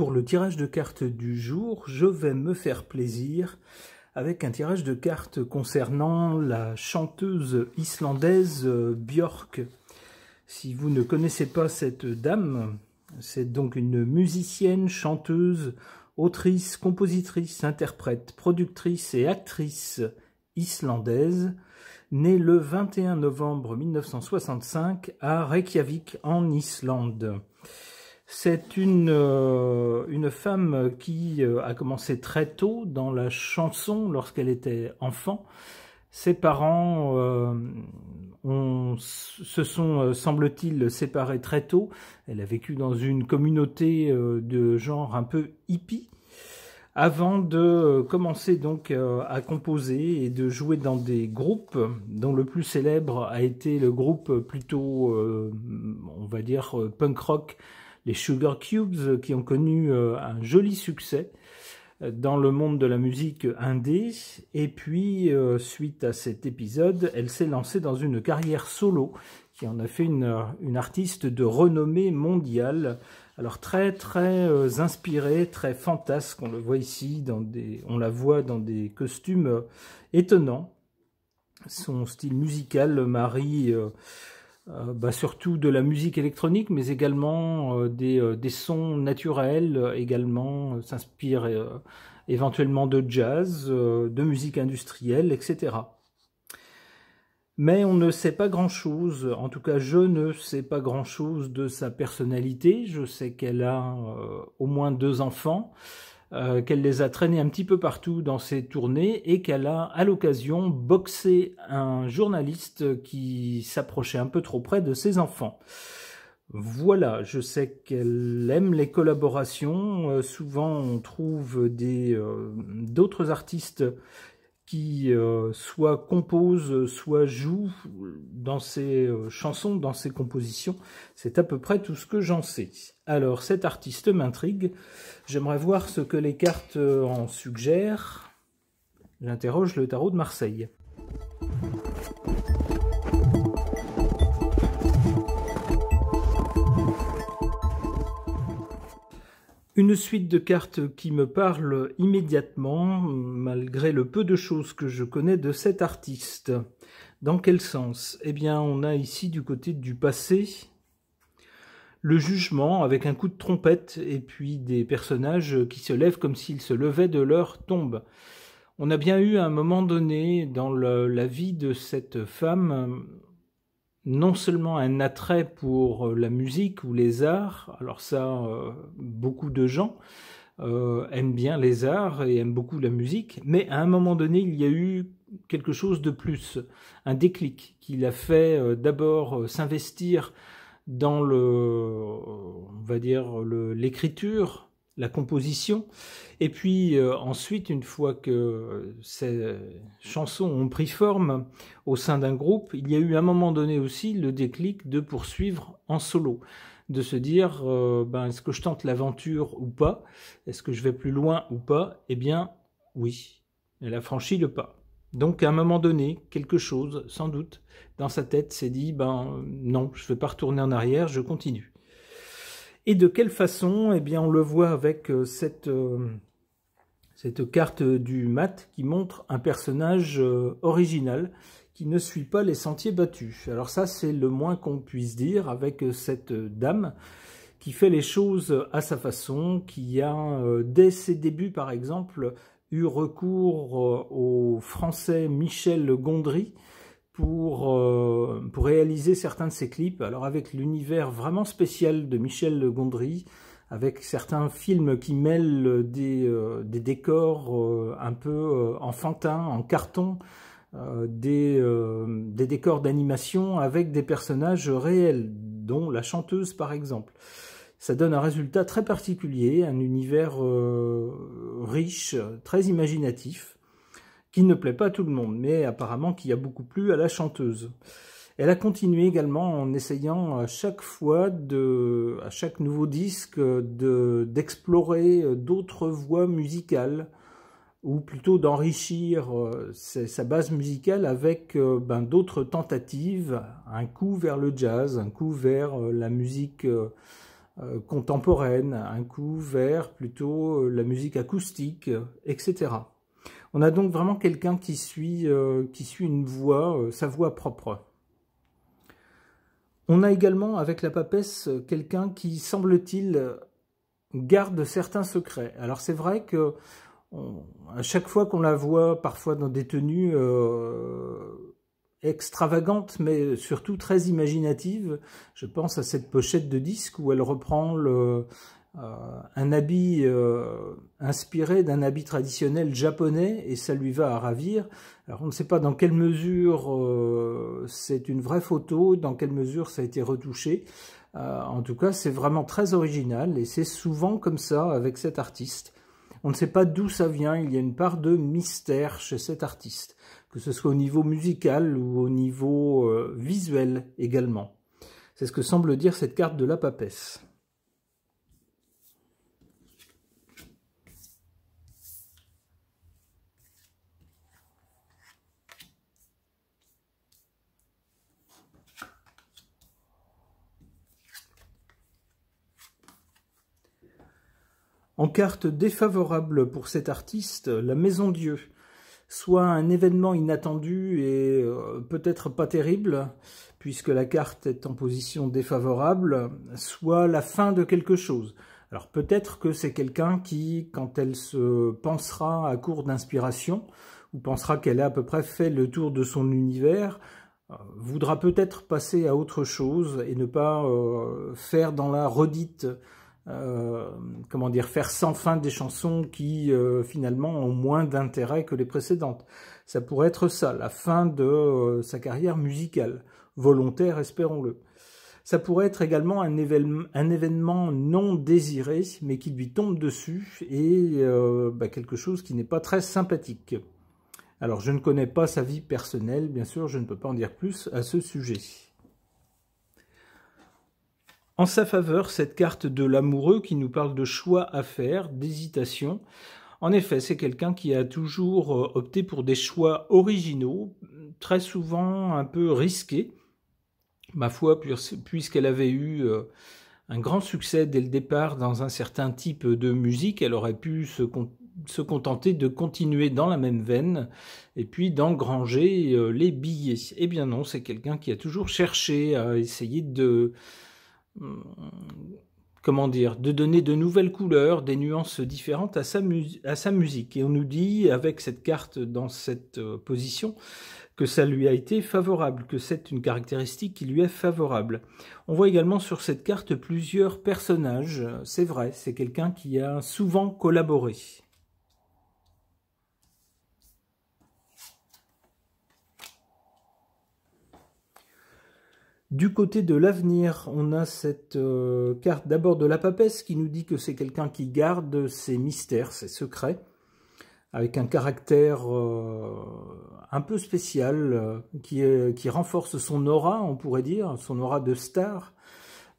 pour le tirage de cartes du jour, je vais me faire plaisir avec un tirage de cartes concernant la chanteuse islandaise Björk. Si vous ne connaissez pas cette dame, c'est donc une musicienne, chanteuse, autrice, compositrice, interprète, productrice et actrice islandaise, née le 21 novembre 1965 à Reykjavik en Islande. C'est une femme qui a commencé très tôt dans la chanson lorsqu'elle était enfant. Ses parents se sont, semble-t-il, séparés très tôt. Elle a vécu dans une communauté de genre un peu hippie avant de commencer donc à composer et de jouer dans des groupes dont le plus célèbre a été le groupe plutôt, on va dire, punk rock, les Sugar Cubes, qui ont connu un joli succès dans le monde de la musique indé. Et puis, suite à cet épisode, elle s'est lancée dans une carrière solo qui en a fait une artiste de renommée mondiale. Alors très inspirée, très fantasque, on le voit ici, on la voit dans des costumes étonnants. Son style musical marie surtout de la musique électronique, mais également des sons naturels, également s'inspire éventuellement de jazz, de musique industrielle, etc. Mais on ne sait pas grand-chose, en tout cas je ne sais pas grand-chose de sa personnalité. Je sais qu'elle a au moins 2 enfants, qu'elle les a traînés un petit peu partout dans ses tournées et qu'elle a à l'occasion boxé un journaliste qui s'approchait un peu trop près de ses enfants. Voilà, je sais qu'elle aime les collaborations. Souvent on trouve d'autres artistes qui soit composent, soit jouent dans ses chansons, dans ses compositions. C'est à peu près tout ce que j'en sais. Alors, cet artiste m'intrigue. J'aimerais voir ce que les cartes en suggèrent. J'interroge le tarot de Marseille. Une suite de cartes qui me parle immédiatement, malgré le peu de choses que je connais de cet artiste. Dans quel sens? Eh bien, on a ici du côté du passé le jugement avec un coup de trompette et puis des personnages qui se lèvent comme s'ils se levaient de leur tombe. On a bien eu à un moment donné dans la vie de cette femme non seulement un attrait pour la musique ou les arts, alors ça, beaucoup de gens aiment bien les arts et aiment beaucoup la musique, mais à un moment donné, il y a eu quelque chose de plus, un déclic qui l'a fait d'abord s'investir dans on va dire, l'écriture, la composition, et puis ensuite, une fois que ces chansons ont pris forme au sein d'un groupe, il y a eu à un moment donné aussi le déclic de poursuivre en solo, de se dire est-ce que je tente l'aventure ou pas, est-ce que je vais plus loin ou pas? Eh bien oui, elle a franchi le pas. Donc à un moment donné, quelque chose, sans doute, dans sa tête s'est dit non, je ne vais pas retourner en arrière, je continue. Et de quelle façon? Eh bien, on le voit avec cette carte du mat qui montre un personnage original qui ne suit pas les sentiers battus. Alors ça, c'est le moins qu'on puisse dire avec cette dame qui fait les choses à sa façon, qui a, dès ses débuts par exemple, eu recours au français Michel Gondry pour réaliser certains de ses clips. Alors avec l'univers vraiment spécial de Michel Gondry, avec certains films qui mêlent des décors un peu enfantins, en carton, des décors d'animation avec des personnages réels, dont la chanteuse par exemple. Ça donne un résultat très particulier, un univers riche, très imaginatif, qui ne plaît pas à tout le monde, mais apparemment qui a beaucoup plu à la chanteuse. Elle a continué également en essayant à chaque fois, à chaque nouveau disque, d'explorer d'autres voies musicales, ou plutôt d'enrichir sa base musicale avec d'autres tentatives, un coup vers le jazz, un coup vers la musique contemporaine, un coup vers plutôt la musique acoustique, etc. On a donc vraiment quelqu'un qui suit une voie, sa voie propre. On a également avec la papesse quelqu'un qui, semble-t-il, garde certains secrets. Alors c'est vrai que à chaque fois qu'on la voit, parfois dans des tenues extravagantes, mais surtout très imaginatives, je pense à cette pochette de disque où elle reprend un habit inspiré d'un habit traditionnel japonais, et ça lui va à ravir. Alors on ne sait pas dans quelle mesure c'est une vraie photo, dans quelle mesure ça a été retouché. En tout cas, c'est vraiment très original, et c'est souvent comme ça avec cet artiste. On ne sait pas d'où ça vient, il y a une part de mystère chez cet artiste, que ce soit au niveau musical ou au niveau visuel également. C'est ce que semble dire cette carte de la papesse. En carte défavorable pour cet artiste, la Maison Dieu. Soit un événement inattendu et peut-être pas terrible, puisque la carte est en position défavorable, soit la fin de quelque chose. Alors peut-être que c'est quelqu'un qui, quand elle se pensera à court d'inspiration, ou pensera qu'elle a à peu près fait le tour de son univers, voudra peut-être passer à autre chose et ne pas faire dans la redite, comment dire, faire sans fin des chansons qui finalement ont moins d'intérêt que les précédentes. Ça pourrait être ça, la fin de sa carrière musicale, volontaire, espérons-le. Ça pourrait être également un événement non désiré, mais qui lui tombe dessus, et quelque chose qui n'est pas très sympathique. Alors je ne connais pas sa vie personnelle, bien sûr, je ne peux pas en dire plus à ce sujet. En sa faveur, cette carte de l'amoureux qui nous parle de choix à faire, d'hésitation. En effet, c'est quelqu'un qui a toujours opté pour des choix originaux, très souvent un peu risqués. Ma foi, puisqu'elle avait eu un grand succès dès le départ dans un certain type de musique, elle aurait pu se contenter de continuer dans la même veine et puis d'engranger les billets. Eh bien non, c'est quelqu'un qui a toujours cherché à essayer de... comment dire, de donner de nouvelles couleurs, des nuances différentes à sa musique. Et on nous dit, avec cette carte dans cette position, que ça lui a été favorable, que c'est une caractéristique qui lui est favorable. On voit également sur cette carte plusieurs personnages, c'est vrai, c'est quelqu'un qui a souvent collaboré. Du côté de l'avenir, on a cette carte d'abord de la papesse qui nous dit que c'est quelqu'un qui garde ses mystères, ses secrets, avec un caractère un peu spécial qui renforce son aura, on pourrait dire, son aura de star,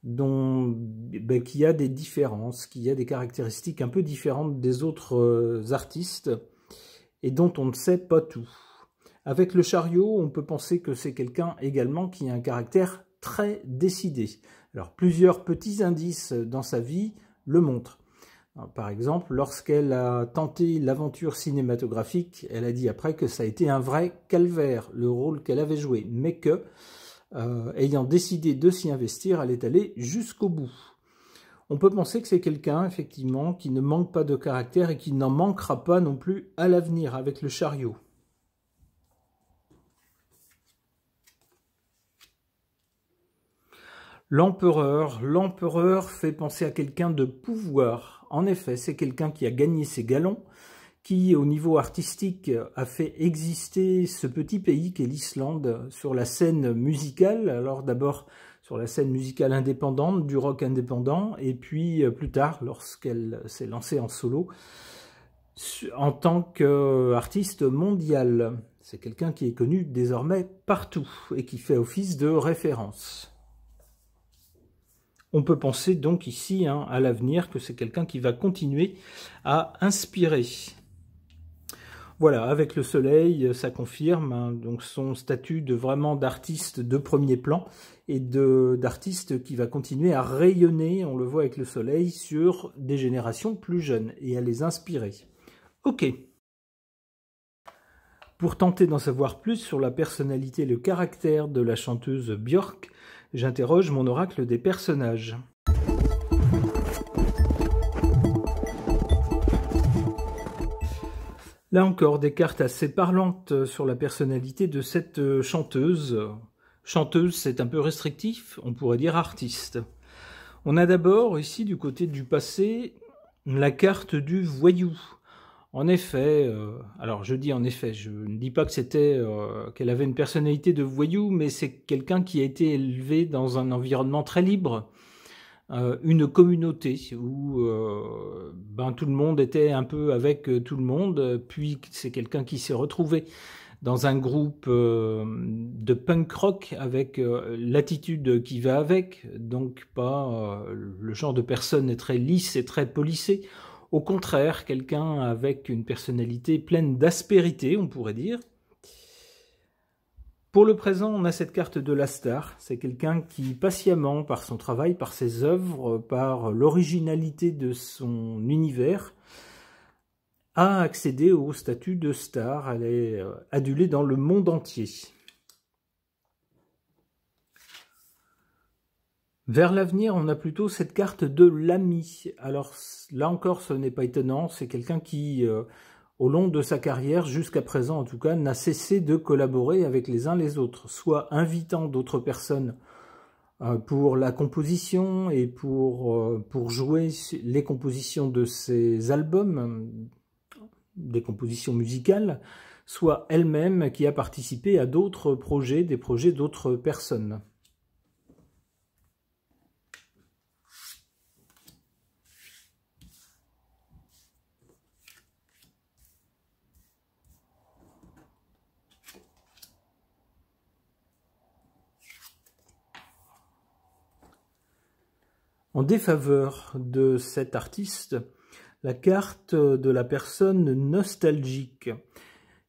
qui a des différences, qui a des caractéristiques un peu différentes des autres artistes et dont on ne sait pas tout. Avec le chariot, on peut penser que c'est quelqu'un également qui a un caractère très décidé. Alors, plusieurs petits indices dans sa vie le montrent. Alors, par exemple, lorsqu'elle a tenté l'aventure cinématographique, elle a dit après que ça a été un vrai calvaire, le rôle qu'elle avait joué, mais que, ayant décidé de s'y investir, elle est allée jusqu'au bout. On peut penser que c'est quelqu'un, effectivement, qui ne manque pas de caractère et qui n'en manquera pas non plus à l'avenir avec le chariot. L'empereur fait penser à quelqu'un de pouvoir. En effet, c'est quelqu'un qui a gagné ses galons, qui, au niveau artistique, a fait exister ce petit pays qu'est l'Islande sur la scène musicale. Alors d'abord sur la scène musicale indépendante, du rock indépendant, et puis plus tard, lorsqu'elle s'est lancée en solo, en tant qu'artiste mondial. C'est quelqu'un qui est connu désormais partout et qui fait office de référence. On peut penser donc ici à l'avenir que c'est quelqu'un qui va continuer à inspirer. Voilà, avec le soleil, ça confirme hein, donc son statut de vraiment d'artiste de premier plan et d'artiste qui va continuer à rayonner, on le voit avec le soleil, sur des générations plus jeunes et à les inspirer. Ok. Pour tenter d'en savoir plus sur la personnalité et le caractère de la chanteuse Björk, j'interroge mon oracle des personnages. Là encore, des cartes assez parlantes sur la personnalité de cette chanteuse. Chanteuse, c'est un peu restrictif, on pourrait dire artiste. On a d'abord, ici, du côté du passé, la carte du voyou. En effet, alors je dis en effet, je ne dis pas que c'était qu'elle avait une personnalité de voyou, mais c'est quelqu'un qui a été élevé dans un environnement très libre, une communauté où tout le monde était un peu avec tout le monde, puis c'est quelqu'un qui s'est retrouvé dans un groupe de punk rock avec l'attitude qui va avec, donc pas le genre de personne très lisse et très polissée. Au contraire, quelqu'un avec une personnalité pleine d'aspérité, on pourrait dire. Pour le présent, on a cette carte de la star. C'est quelqu'un qui, patiemment, par son travail, par ses œuvres, par l'originalité de son univers, a accédé au statut de star. Elle est adulée dans le monde entier. Vers l'avenir, on a plutôt cette carte de l'ami. Alors là encore, ce n'est pas étonnant, c'est quelqu'un qui, au long de sa carrière, jusqu'à présent en tout cas, n'a cessé de collaborer avec les uns les autres, soit invitant d'autres personnes pour la composition et pour jouer les compositions de ses albums, des compositions musicales, soit elle-même qui a participé à d'autres projets, des projets d'autres personnes. En défaveur de cet artiste, la carte de la personne nostalgique.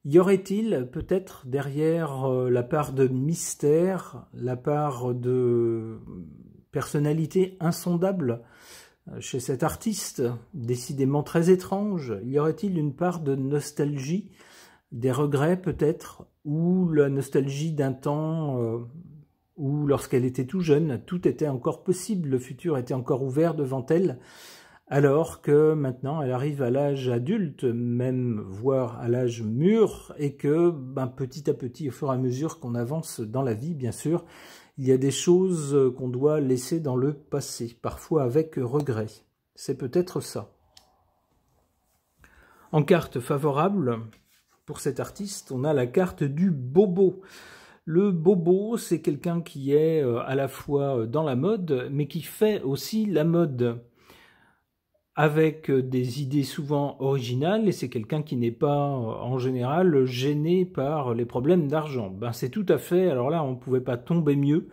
Y aurait-il peut-être derrière la part de mystère, la part de personnalité insondable chez cet artiste, décidément très étrange? Y aurait-il une part de nostalgie, des regrets peut-être, ou la nostalgie d'un temps où lorsqu'elle était tout jeune, tout était encore possible, le futur était encore ouvert devant elle, alors que maintenant elle arrive à l'âge adulte, même voire à l'âge mûr, et que petit à petit, au fur et à mesure qu'on avance dans la vie, bien sûr, il y a des choses qu'on doit laisser dans le passé, parfois avec regret. C'est peut-être ça. En carte favorable, pour cet artiste, on a la carte du bobo. Le bobo, c'est quelqu'un qui est à la fois dans la mode, mais qui fait aussi la mode, avec des idées souvent originales, et c'est quelqu'un qui n'est pas, en général, gêné par les problèmes d'argent. C'est tout à fait, alors là, on ne pouvait pas tomber mieux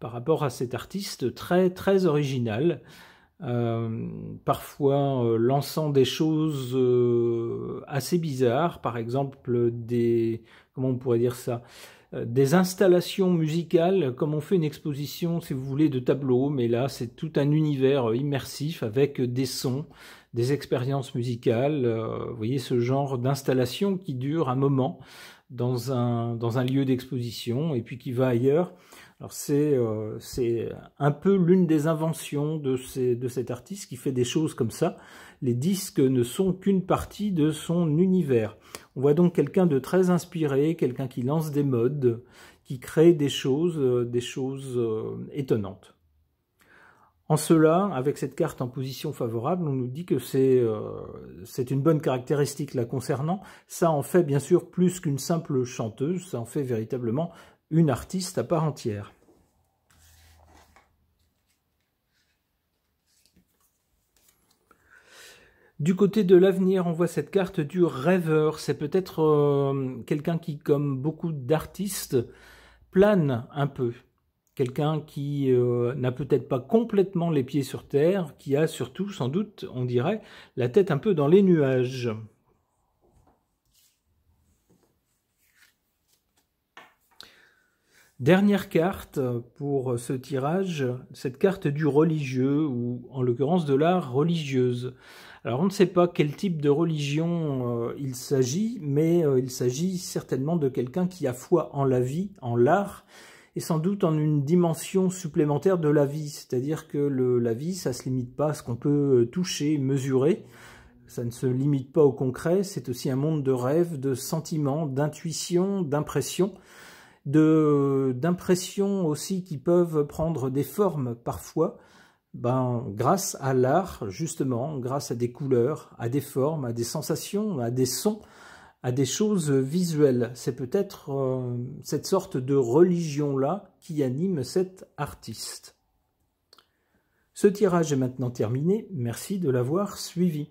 par rapport à cet artiste très, très original, parfois lançant des choses assez bizarres, par exemple comment on pourrait dire ça, des installations musicales, comme on fait une exposition, si vous voulez, de tableaux, mais là, c'est tout un univers immersif avec des sons, des expériences musicales. Vous voyez ce genre d'installation qui dure un moment dans un lieu d'exposition et puis qui va ailleurs. Alors c'est un peu l'une des inventions de cet artiste qui fait des choses comme ça. Les disques ne sont qu'une partie de son univers. On voit donc quelqu'un de très inspiré, quelqu'un qui lance des modes, qui crée des choses étonnantes. En cela, avec cette carte en position favorable, on nous dit que c'est une bonne caractéristique la concernant. Ça en fait bien sûr plus qu'une simple chanteuse, ça en fait véritablement une artiste à part entière. Du côté de l'avenir, on voit cette carte du rêveur. C'est peut-être quelqu'un qui, comme beaucoup d'artistes, plane un peu. Quelqu'un qui n'a peut-être pas complètement les pieds sur terre, qui a surtout, sans doute, on dirait, la tête un peu dans les nuages. Dernière carte pour ce tirage, cette carte du religieux, ou en l'occurrence de la religieuse. Alors on ne sait pas quel type de religion il s'agit, mais il s'agit certainement de quelqu'un qui a foi en la vie, en l'art, et sans doute en une dimension supplémentaire de la vie. C'est-à-dire que la vie, ça ne se limite pas à ce qu'on peut toucher, mesurer. Ça ne se limite pas au concret, c'est aussi un monde de rêves, de sentiments, d'intuition, d'impression, d'impressions aussi qui peuvent prendre des formes parfois, grâce à l'art, justement, grâce à des couleurs, à des formes, à des sensations, à des sons, à des choses visuelles. C'est peut-être cette sorte de religion-là qui anime cet artiste. Ce tirage est maintenant terminé, merci de l'avoir suivi.